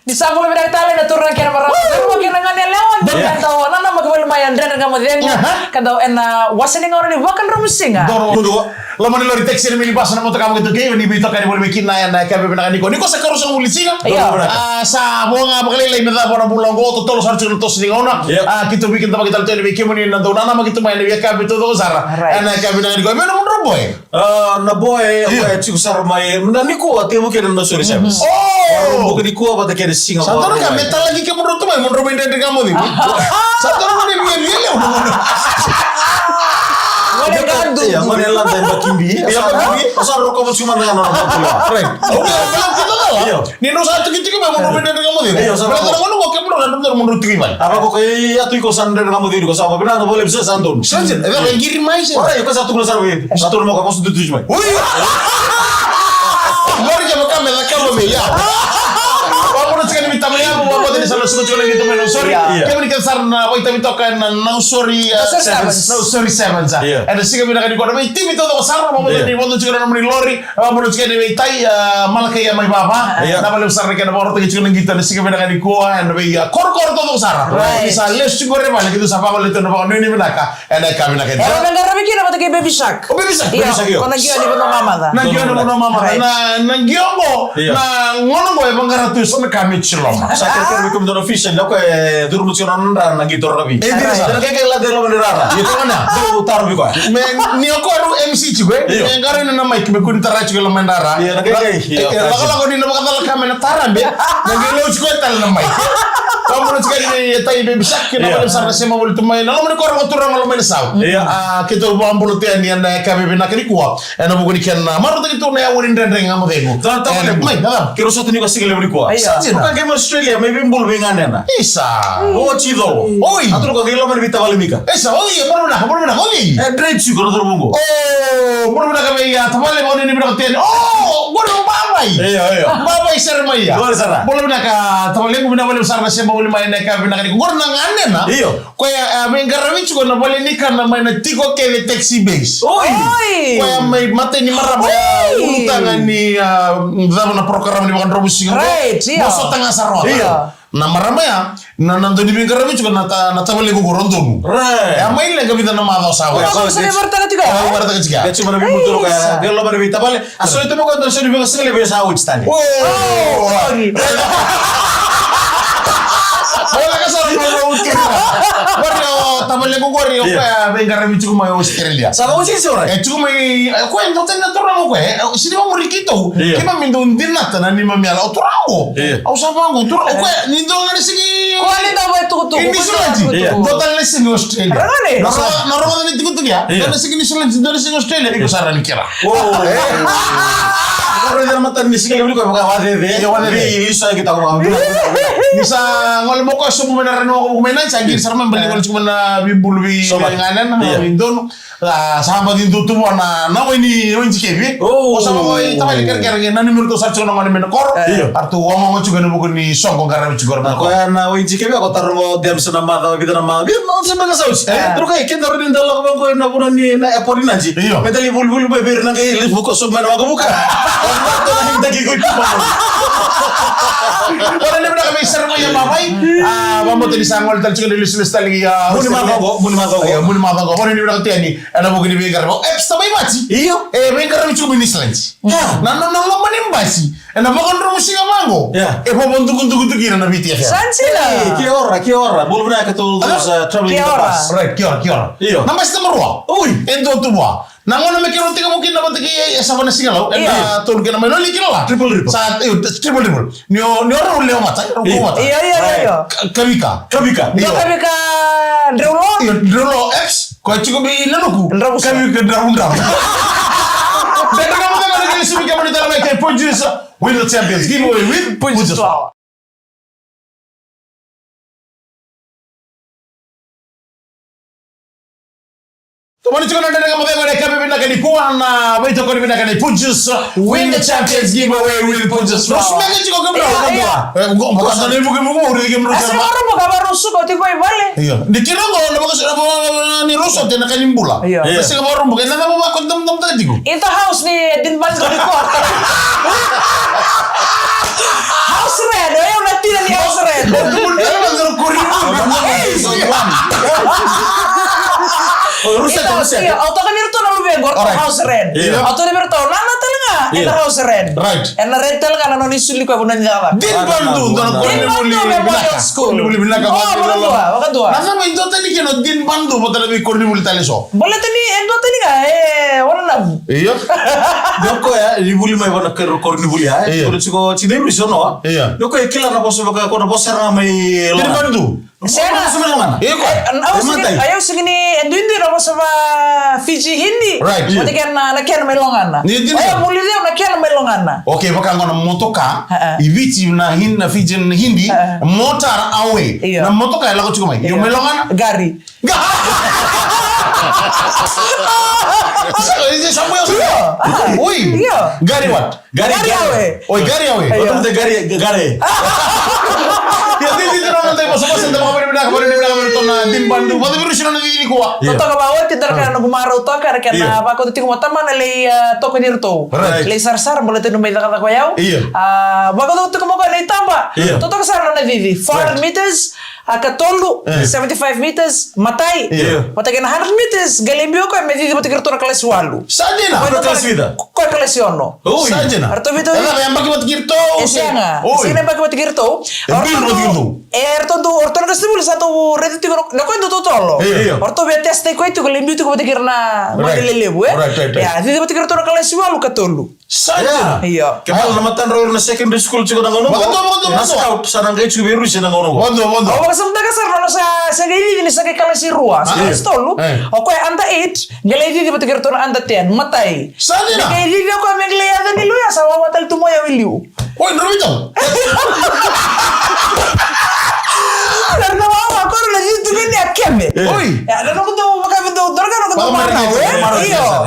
Di sampul beda tali na turun kira para. Mo kinangan ni lawan dan tahu nana magawal mayan dan kamu dia kadau ena wasan yang orang ni wakan rumusing ah. Doro dua. Lama ni lori taxi ni mini bus na motor kamu gitu kayak ni bito kan boleh bikin na yan na kabe na kaniko. Niko sa karusa ulisinga. Sa bunga makalilay na bona bulang go to tolos harus tos ni ona. Kita bikin tempat kita tele bikin ni nanti nana magitu main ni kabe to do sara. Na kabe na kaniko. Mena mun boy. Na boy apa ciku sar mai. Na niko ati mungkin na sore service. Oh. Bukan niko apa tak ada singa. Santoro ka metal lagi ke menurut tuh mun robain dari kamu ni. Santoro ka dia ya udah. Boleh gandu. Ya, mana yang lantai bakimbi? Iya, bakimbi. Asal rokok cuma dengan orang tua. Keren. Oke, bilang kita lah. Nino satu gitu kan mau robain dari kamu ni. Iya, sama. Bilang kamu mau kamu udah menurut terima. Apa kok kayak atu iko sandar kamu tadi kok sama benar boleh bisa santun. Sanjir, yang kirim mai sih. Orang ya kan satu gelas arwah. Satu mau kamu sudah tujuh mai. Wih. Mari kita kamera kamu ya. Kamu sekali minta melihat bahwa tadi salah satu cuma gitu menu sorry. Kamu ni kan sarna, wah kita minta kan no sorry seven za. Ada sih kami nak di kota, tapi itu tuh sarna mau tadi mau tuh cuma nomor lori, mau tuh cuma di tai malah kayak mai bapa. Nama lebih sarna kan orang tuh cuma gitu, ada sih kami nak di kuah, ada ya kor tuh sarna. Misalnya sugar mana gitu, siapa kalau itu nama ini menaka, ada kami nak itu. Orang negara bikin apa tuh kayak baby shark. Oh baby shark. Iya. Kau nagio di benar mama dah. Nagio di benar mama. Nagio mo. Ngono mo yang bangaratus kami celom. Saya kira bikin dono fish dan kayak dulu cuma nanda nagi torabi. Dan kayak lagi lo menderara. Itu mana? Tuh taruh biko. Ni aku aru MC juga. Yang karena nama ikut bekun tara juga lo mendara. Iya, kayak. Kalau di nama kata kamera tara be. Nagi lo juga tal nama. Kamu harus sekali tai baby shark kita boleh sarna sema boleh tumain. Lalu mereka orang turun kalau main saw. Kita buang bulu tian yang dah kami benak ni kuat. Eno bukan ikan. Maru tadi tu ni awalin rendeng kamu tengok. Tahu. Kira satu ni kasih kali kuat. Bukan kayak Australia, maybe bul bengan na. Isa. Oh cido. Oi. Atau kau kilo mana bita walimika. Isa. Oi, baru nak. Oi. Dread juga tu bungo. Oh, baru nak kami ya. Tamale mau ni berapa tian. Oh, baru babai. Iya. Babai sermai ya. Boleh sana. Boleh nak tamale mau boleh besar nasi mau boleh main nak kami nak. Gor nang ane na. Iya. Kaya menggarawi juga na boleh nikah na main tiko kele taxi base. Oi. Kaya may mata ni marah ya. Utangan ni dalam na program ni bukan robus singa. Right. Masuk tengah sarwa. Iya. Na marama ya, na nanto di menggarawi juga na tabale ko goronton. Right. Ya main lang kami na mata sawa. Kamu sendiri bertanya juga. Bertanya juga. Dia cuma nabi muncul kayak dia lo mana bita balik. Asal itu mau kau terus lebih kesel lebih sawit tadi. Oh. Wala ka sa road ka. Wario, tabale ko wario pa bengar mi chuma Australia. Sama usi sore. Chuma ko ento tena toramo ko. Sini mo rikito. Kima mindo dinata na ni mamiala oturamo. Au sabango tur ko nindo ngani sigi. Kau ni tahu itu tuh. Ini sulanji. Total ni sigi Australia. Naro ni tiku ya. Dan sigi ni sulanji dari sigi Australia iko saran kira. Kalau dia mata ni sigi lebih kau bukan wadah deh. Ini saya kita orang. Bisa ngol mo ko sumo menaran mo ko menan sagir sarma bali ngol cuma na bibulwi nganan indon sahabat itu tuh na ini cikebi sama ko ita bali ker nan numero to sarcho na ngani menakor artu wong juga nubu ni songko garam juga ko na win cikebi ako taruh mo diam senama tahu kita nama dia mau sama saus terus kayak kita taruh di dalam ko na pura ni na eporin aja medali bulbul beber na kayak buka sumber na buka to na hindi ko Orang ni benar kami sermo ya babai. Mamu tadi sangol tadi juga dilis lagi ya. Muni mago. Orang ni benar tiani. Ada mungkin di bengar. Tapi mati. Iyo. Bengar itu cuma Islands. Nana lo manimbasi. Bukan rumus yang mango. Pabontuk kira na BTF. Sansila. Kiora. Belum pernah ketemu terus traveling ke pas. Right, Kiora. Iyo. Nama sih merua. Ui. Ento tua. Nangono mekiro tika mungkin dapat ki sama nasi galau. Tol kena main lagi kira lah. Triple. Saat triple. Nio orang leo mata. Iya. Kabika. Iya. Kabika. Drolo X. Kau cukup ilanuku. Kabika drundam. Dan kamu kan ada kali sini kamu di dalam kayak Punjus win the champions giveaway with Punjus. Tumani juga nanda dengan mabego na kami binaka ni kuha na wito ko ni binaka ni Punjus win the champions giveaway with Punjus. Rusmega juga kami iya. Bukan tadi mungkin udah game rusak. Asal orang mau kabar rusuh kau tiba balik. Iya. Dikira kau nama ni rusak dan akan nimbula. Iya. Pasti kamu orang bukan nama mau akun tem tadi ku. Itu house nih din bantu di kuat. House red, una tira di house red. Buntalo man sa kurimun. Rusia to Rusia. Iya, auto kan itu na lubi gorto Alright. house red. Iya. Auto ni berto nana talanga ita house red. Right. Ena red talanga na noni suli ko bunan jawa. Din bandu to na ko Din ni bandu, muli Memorial School. Ni muli binaka Oh, wakadua. Nasa mo ito tani kino din bandu mo talaga ko ni muli tali so. Boleh tani endo tani ga wala na. Iya. Doko ya libuli mai wana kor libuli ya. Iya. Kulo chiko chine rusono. Iya. Doko kila na boso baka kono bosara mai. Din bandu. Sana mana? Iya ko. Ayo segini endo na sama Fiji Hindi. Right. Mati kan na kian melongana. Ni din. Ayo muli dia na kian melongana. Okay, baka ngono motoka ibiti na Fiji Hindi motar awe Iya. na motoka la ko chukuma yo melongana Gari. Ini samuel oi Iya. gari what Gari awe. oi gari awe Otom de gare. ya di na nanti masuk masuk tama kami to na din bandu pati biru sino na dili ko Toto ka bawa tidar ka nagu maro to ka na pa ko tingo mata man le to ko dirto. Right. Le sar boleh tinu may ka ko yaw. Iya. Ba ko to mo ko na itamba. Iya. Toto ka sar na vivi 400 meters akatolu 75 meters matai. Iya. Mata ka 100 meters galembio ko me vivi mata ka na kelas walu. sajena Ko kelas vida. Ko kelas yono. sajena Arto video. Ela yang bagi mati kirto Esianga. oi Sine ba ko tigirto. Orto ka sibul satu rete tigo no ko ndo tolo. Iya. Orto be teste ko itu galimbi tu ko tigirna modele lebu Right. Ya, jadi tigir to kala siwalu katolu. sajena Iya. Kebal na matan ro na secondary school chiko nang ono. Bago. Na scout sarang kay chiko biru sina ngono. bondo Oh, kasam daga sar no sa gidi ni sa kala si ruwa. Sa stolu. O ko anda 8, gele di tigir to anda 10 matai. sajena Gele di ko megle ya ni luya sa watal tu moya wiliu. oi norito Karena mama ko na jitu ni akeme. oi Ya, dan aku tuh makanya tuh dorga aku tuh Baka marah.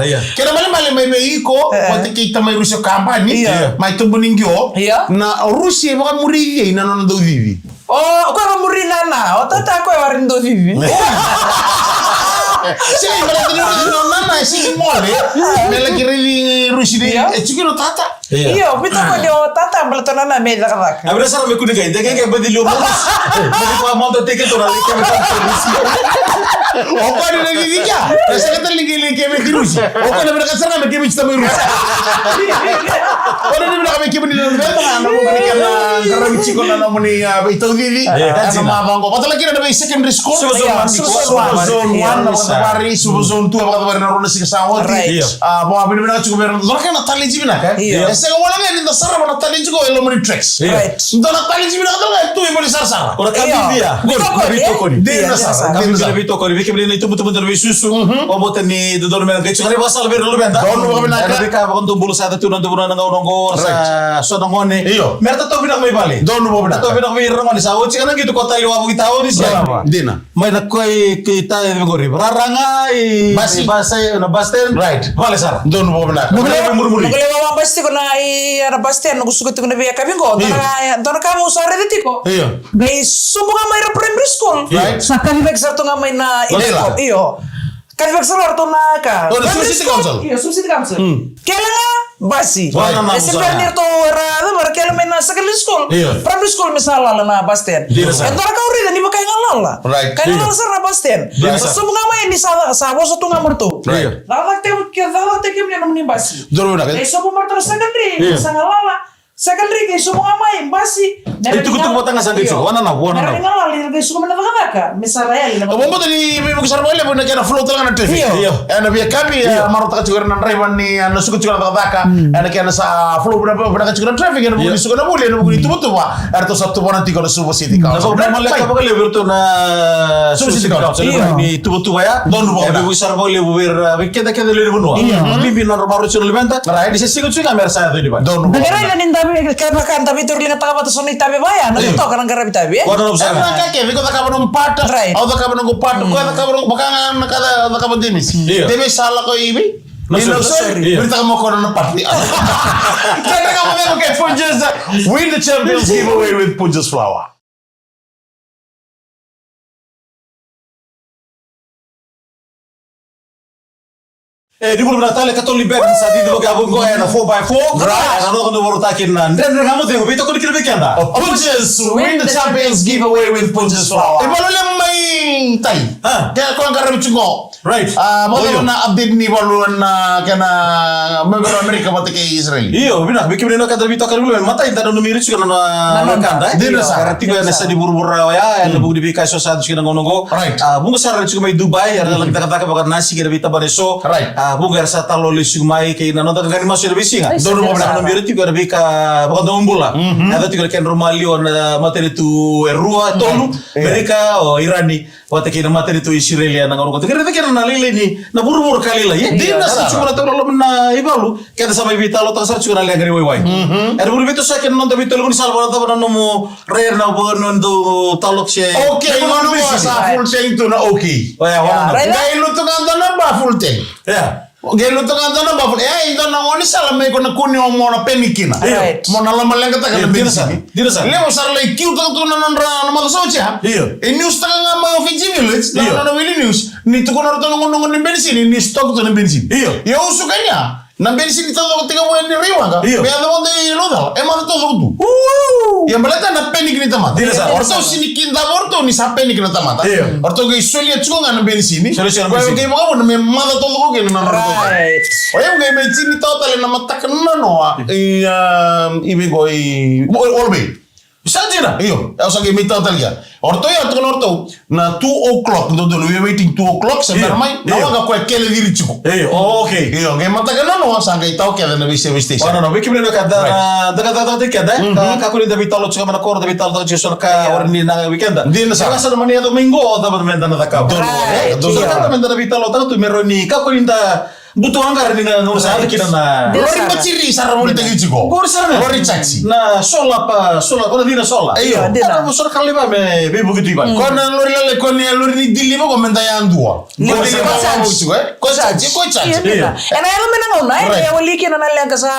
Iya. Kaya mali may iko, pati kita may Rusya kampani, Iya. may tumbuningyo, Iya. na Rusya baka muriye na nono daw vivi. Oh, aku emang muri nana. Oh, tata aku warin do vivi. Sige, wala tino no nana sige mole. Mela kirili Rusya di Iya. chikino tata. Iya, pito ko dio tata balato nana me da kaka. Abra sara me kuninga inde kay badilo mo. Badi pa mo to ticket to na like me O ko ni nagigija. Kasi ka talingi keme ki Rusya. O ko na binakasara me keme chita may Rusya. O na binaka me keme ni na na mo kanika na karami chiko na mo ni ito vivi. Ano mabang ko. Patala kina na may secondary school. Zone 1 na pari zone 2 apa pari na rona sika sawo. Right. Mo abin binaka chiko meron. Zorka na tali jibina ka. Iya. Ese wala nga ni sara mo na tali chiko elo mo ni tracks. Right. Ndo na tali jibina ka talaga tu mo ni sara. Ora Iya. kabibia. Bito ko ni. Din na sara. Kami bila bito ko ni kebili na itu betul-betul dari susu. O boten ni do dorme nang kecu. Kali basal ber lu benta. Doon mo kami naka. Kami ka kon bulu sa tu nang tubunan nang nonggo sa so nang ngone. Iyo. Merta to binak may bali. Doon mo binaka. To binak may rangoni sa uci kan gitu kota liwa bugi tahu ni siya. Dina. May nakoy kita ngori. Raranga Basi. basa na basten. Right. Vale sara. Doon mo binaka. Murmuri. Nagale mama basti ko na ana basti ano gusto ko na biya kami ko. Dona ka mo sa rediti ko. Iyo. Guys, subo nga may primary school. Right. Sa kanibag sa to nga may na Manila. Iyo. Kanibag sa to na ka. Oh, the City Council. Iyo, City Council. Kailan nga basi. Wala na Kasi ako pernir to ra mar kailan may na secondary school. Iyo. Primary school misala na basten. Dina sa. Ento ka uri ni ba kay ngalala. Right. Kailan nga sa basten. Dina sa. Subo nga may ni sa boso to nga marto. Right. Nakakte kaya naman yung basi. Doon mo binaka. Eh, so pumarto na secondary. Sa ngalala. Secondary, kay sumo nga may basi. Itu kutuk mo tanga sa gitso. Wana na. Meron nga lali, kay sumo na nakakaka. Misarayal. Bombo tadi may magsarbo ile buna kana flow talaga na traffic. Iyo. Ana biya kami marota ka chigura na driver ni ana suku chigura ka daka. Ana kana sa flow buna ka chigura traffic ana buni suku na muli ana buni tubutu ba. Arto sabtu bona tiko na subo city ka. Nako na malaka pa kale berto na Susi Council Iya. ni tubutu ya. Don mo Ebe wisar bo le ber keda keda le bunwa. Bibi na maru chulu lebenta. Right. Di sesigo chuga mer sa di ba. Don mo. Nagara na nindabi, kaya kan tabi turli na taka batas ni tabi baya. Nagito ka ng karabi tabi. Wana no Sana sana. ka ke viko ka bono pata. Right. Au ka bono pata ko ka bono bakanga na kada ka bono dinis. Iya. Debe sala ko ibi. No, sorry. Iya. Berita mo ko na party. Kaya ka mo ke Punjas win the champions giveaway with Punjas flour. Di bulan Natale katoli ben sa di doga abong ko na 4x4. Right. Ano ko baru takin na. Dan kamu tengok itu ko dikira bekanda. Punches win the champions giveaway with Punches Flower. Baru lang may tay. Kaya ko ang karami chungo. Right. Mo na update ni baru na kana mga Amerika pati kay Israel. Iyo, bina bikin na kada bito kan bulan mata inta no miri chika na bekanda. Dina sa arti ko na sa di buru-buru ya na bugi bika so sa chika ngonongo. Right. Bunga sa chika may Dubai ya lang kata bakar nasi kada bita baneso. Right. Bunga sa talo lisumai kay na nota gani maso na bisinga. Dono mo na miri chika bika bakar dombula. Ada chika ken romalio na materi tu erua tolu. Mereka o Irani wata kina materi tu Israelia na ngonongo. Kaya kaya na lele ni na buru-buru kali la. Dina sa chika na tolo na ibalu. Kaya sa may bita lo ta sa chika na lagari wai. Buru bito sa ken non da bito lo ni salva ta na mo rare na bo no do talok se. Okay, ngono sa full tank to na okay. Dahil luto ka na ba full tank? Yeah. Gelo to kanta na ba ito na ngoni sala me ko na kuni mo na penikina. Mo na lama lang kata ka Dina sa. Leo sar like cute to na na magasocha. News ta nga mga Fiji Village na Willy News. Ni to ko na to ngon ni bensin ni stock to na bensin. Yo uso kanya. Na bensin ito ko tiga mo ni riwa ka. Me ando mo de loda. E ma to tu. Ya balata na penik ni tamata. Orto sinikinda orto ni sa penik na tamata. Orto ge solia chunga na bensin. Ko ge mo ka me mada to ko ge na. Right. Oye, nga may chini total na matak na no. Ibig ko olbe. Bisa na. Iyo. Asa may total ya. Orto ya to orto na 2 o'clock do we waiting 2 o'clock sa barmay. Nawaga ko kele diri chiko. Okay. Iyo, nga matak na no sa nga itaw kaya na bise station. No, biki mena kada daga kada ka ko da bitalo chika mana kor da bitalo chika so ka warni na weekend. Di na sa. Sa mania domingo da menda na ka. Do sa menda da bitalo ta tu meroni ka ko inda butuh anggar ni ngurus ada kita na. Lori baciri sarang mulai tinggi ciko. Lori caci. Na sola kau dina sola. Iya. Ada besar kali ba me be begitu ba. Kau na lori lele kau ni lori ni dili ba komenta yang dua. Kau caci. Iya. Ena yang menang ona. Ya wali kena naleng kasa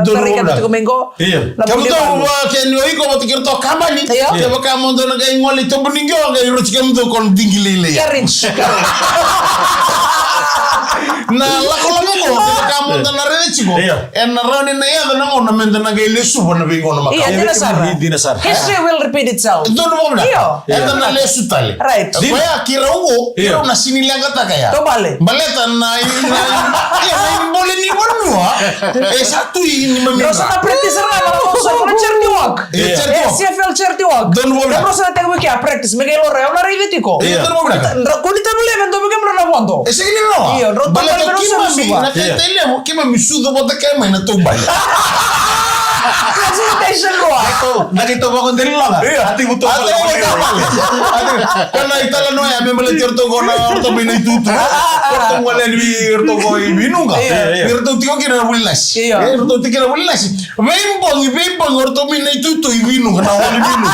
tarikan itu minggu. Iya. Kamu tahu ken yo iko mati kirto kamani. Ya ba kamu ndo na kay ngoli to buningyo kay rochi kamu to kon dingi lele. Carriage. Na lako ko kamu ndo na rede chiko. En na rani na ya na ngona menda na kay lesu bona bingo na maka. Iya, dinasar. History will repeat itself. Ndo mo na. Iya. En na lesu tali. Right. Kaya kira ugo, kira na sinila kata kaya. To bale. Baleta na boleh ni bonua. Satu ini memang. Terus na practice na para mo sa charity walk. CFL charity walk. Don mo na. Terus na tayo kaya practice megay lo reo na riveti ko. Don mo na. Kunita mo leven to bigam na fondo. Sige ni no. Iya, baleta kima mi na tele mo kima mi sudo bota kay may na tumbay. Presentation ko Nakita ba ko din lang. Ati buto pa lang. Kana itala no ya me meletir to ko na orto binay tutu. Orto wala ni orto ko ibinunga. Orto tiko kira bulas. Orto tiko bulas. Bembong orto binay tutu ibinunga na wala binu.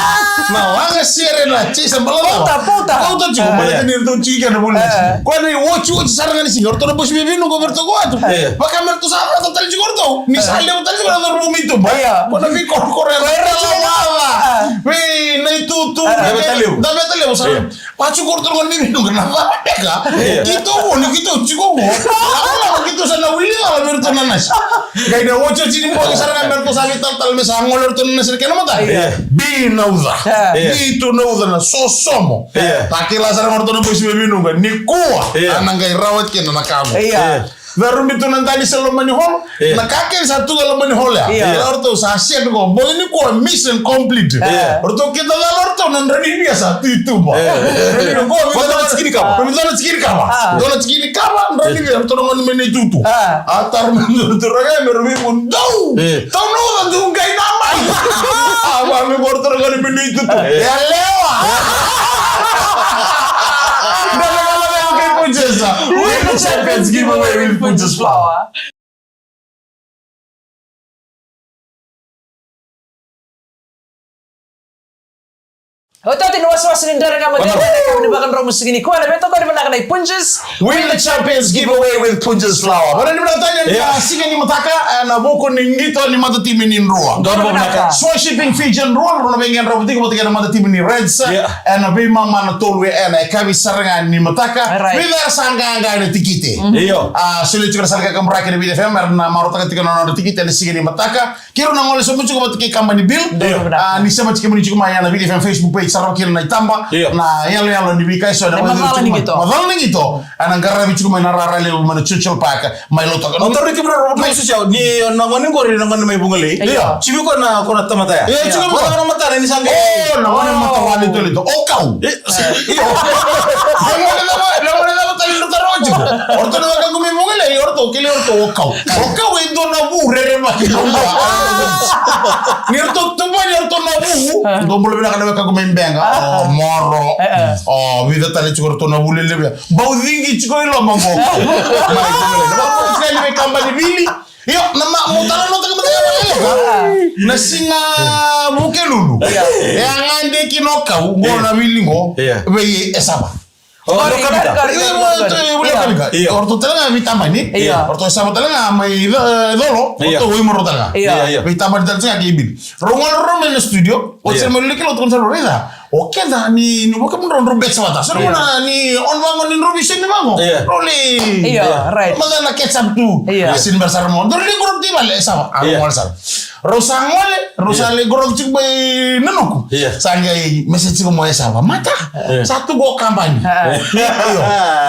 Na wala sere na chi sambala. Pauta chico maleta ni orto chica na bulas. Kana ochu saranga ni singa orto na bus ibinunga orto ko atu. Baka merto sa orto tal chico orto. Ni sale tal chico na rumito ba. Kuna vi corre na tutu. Dame taleo sa. Pachu korto ngon ni binu na ba peka. Kito woni kito chico mo. Ala kito sa na wili ala merto na nas. Gai na ocho chini mo saranga merto sa vital tal me sa ngol orto na ser kena mata. Binauza. Itu nauza na sosomo. Takila saranga orto na bus binu ni kuwa. Anangai rawat kena na kamu. Baru itu nanti selalu menihol, nak kakek satu kalau menihol ya. Orto sasia tu kau, boleh ni kau mission complete. Orto kita lalu orto nanti biasa itu bah. Kau nak segini kau, nak segini kau, nak segini kau, nanti biar orto nanti menuju tu. Atar menuju tu raga merugi pun tahu, tahu nanti ungkai nama. Abang orto nanti menuju tu. Ya lewat. Win the champions giveaway with Punches Flower. Ototin was-was ni ndara kama dia kama ni bakan romus gini. Kwa na beto kwa ni bana kana punches. Win the champions giveaway with Punches Flower. Bana ni mnatanya ni singa ni mataka na boko ni ngito ni mata timu ni Nrua. Ndono Naka. Swa shipping fee Nrua rona bengen roboti ko tika na mata timu ni Reds. Na be mama na tolwe na kabi saranga ni mataka. Bila sanga anga ni tikite. Iyo. Sule chukra salga kamra ke BDFM na marota tika na tikite ni singa ni mataka. Kiro na ngole so mucho ko tika company bill. Ni sema tika muni chukuma ya na BDFM Facebook page sarap kira na itamba na yalo ni bika so na madala ni gito anangara bichu kuma narara le mana chuchul paka mai lota no Authority bro no sosial ni nangani ngori nangani mai bungale. Chibi ko na tamata ya. chibi ko na mata ni sange. na wana mata wali to okau Lama tali lo tarojo. Orto na ka gumi bungale orto kile orto okau indo na burere makilomba. Ni orto tumani orto na bu dombolo bila kana ka gumi benga moro vida tali chukor to na bulele bau dingi chiko ilo mango mai bungale na ko ni kamba ni bili yo na mutala no taka mutala na singa mukelulu ya ngande kinokau ngona bilingo be esaba orto tala vitama ni orto sama tala mai dolo orto wi moro tala vitama tala ki bil rongon romen studio o ser mo likelo to konsero reda okeda ni boka mun ron robet sawata so ni on wangon ni robisen ni bango roli right magana ketchup tu sin bersar mo dor li grup di bale sama ngol sar rosale grup cik bay nanuku sangai message ko mo sama mata satu go kampanye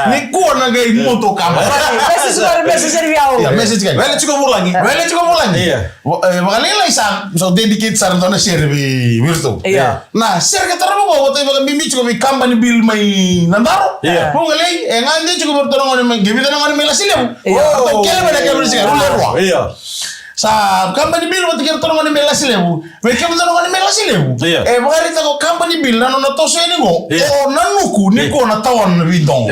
ni ko na gay moto kampanye message ni biao message kan wala ciko mulangi magalila isa so dedicate sar dona share bi wirto na share ka taramo ko to ibaga bimbi ciko bi kampanye bil may nandaro mo ngalay ngande ciko bertono ngone me gibi tan ngone me lasile to kele bada kele sik rulerwa sa company bill wat kira tolong ni mela silebu we kemu tolong ni mela silebu bagari ta ko company bill na no to so ni go nanuku ni ko na tawon bidong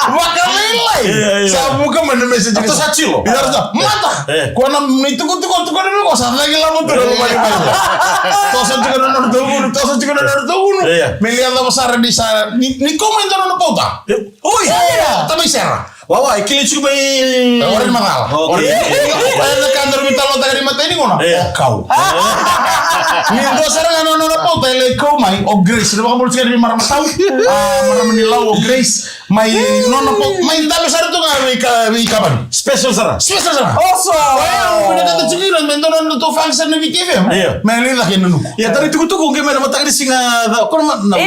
wakalilai sa buka mana message to sa chilo biar sa mata ko na ni tuku ni ko sa lagi lamu to to sa juga na tugu miliar da besar di sa ni komen to na pauta tamay serra Wawa, ikili chuba orang mahal. Orang kantor minta lo tagari mata ini ngono. Kau. Ni do sarang ano po tele ko mai o Grace. Diba ka mo sigari marama tao? Marama nila o Grace. May no po may dalo sar to nga may kaban. Special sara. Also. Wow, pinagata chigiran mendo no to function ni BTV. May lila kinu. Ya tari tuku ke mana mata singa ko na.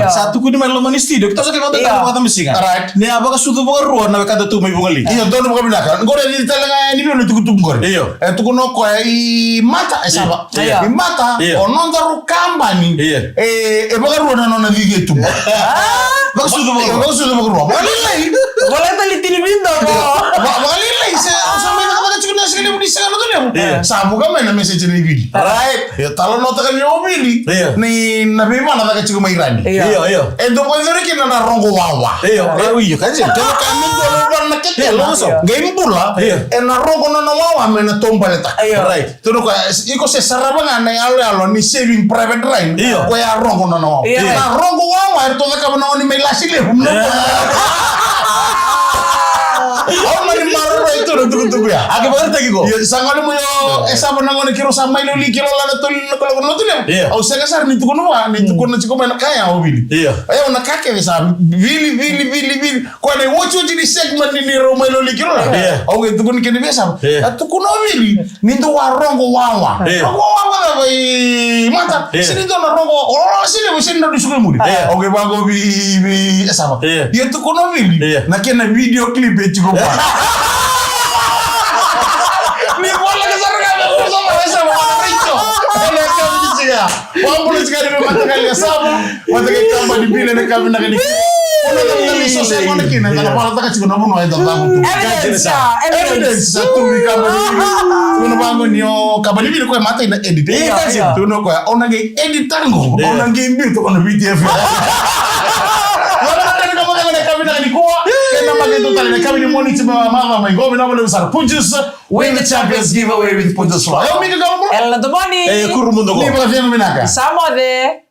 Satu kuni main lomani studio. Kita sa kata singa. Right. Ni abaka sudu baka ruwa na kada tu may bungali. Iyo dono mo kabila. Ngore di talaga ni biyo tuku ngore. Iyo. Tukuno ko I mata esaba. I mata onon daru kambani. Baka ruwa na vige tu. Baka sudu baka ruwa. Wala tali tinibindo mo. Balilay sa may nakakachukun na sa kalimutan sa ano to niya. Sabu ka may na message ni Billy. Right. Talo nota ka niyo Billy. Ni nabima na nakachukun may rani. Iyo. Endo po yung rin na rongo wawa. Iyo kaje. Kaya kami dolo na ketelo so. Game pula. Na rongo na wawa may na tombaleta. Right. Tuno ko iko se sarabanga na alo ni saving private line. Ko ya rongo na wawa. Na rongo wawa ito na ka na ni may lasile. Oh mari maro itu tuku ya. Ake baru tagi ko. Ya sangalo mo yo esa mo nangone kiro samay lo likiro la to no to le. Au sega sar ni tuku no ni tuku na chiko na kaya o bili. Ayo na kake sa bili ko ne wocho di segment ni ro may lo likiro la. Au ke tuku ni kene besa. Tuku no bili ni ndo warongo wawa. Rongo wawa na bai mata. Sini ndo na rongo sini mo sini ndo disuko muli. Au ke bago bi esa ba. Ya tuku no bili. Na kena video clip chiko ba. Ni bola ke sarga ko sama esa mo richo. Ele ka bijiga. Wa mbulu chika ni mata kali sabu. Mata ke kamba di bile ne kamba na ni. Ono na ni so se mo ne kina na pala ta chiko na mo no enda tabu tu. Evidence tu mi kamba ni. Tuno bango ni o kamba ni bile ko mata ina edit. Tuno ko ona ge edit tango. Ona ge mbi to ona BTF. Wala na ni kamba ni kuwa. Kena pakai itu tali kami di monitor mama mai gomi na boleh besar Punjus win the champions giveaway with Punjus Flow. Ayo mika kamu. El Natomoni. Kurumundo ko. Ni bakal dia nominaka. Samo de.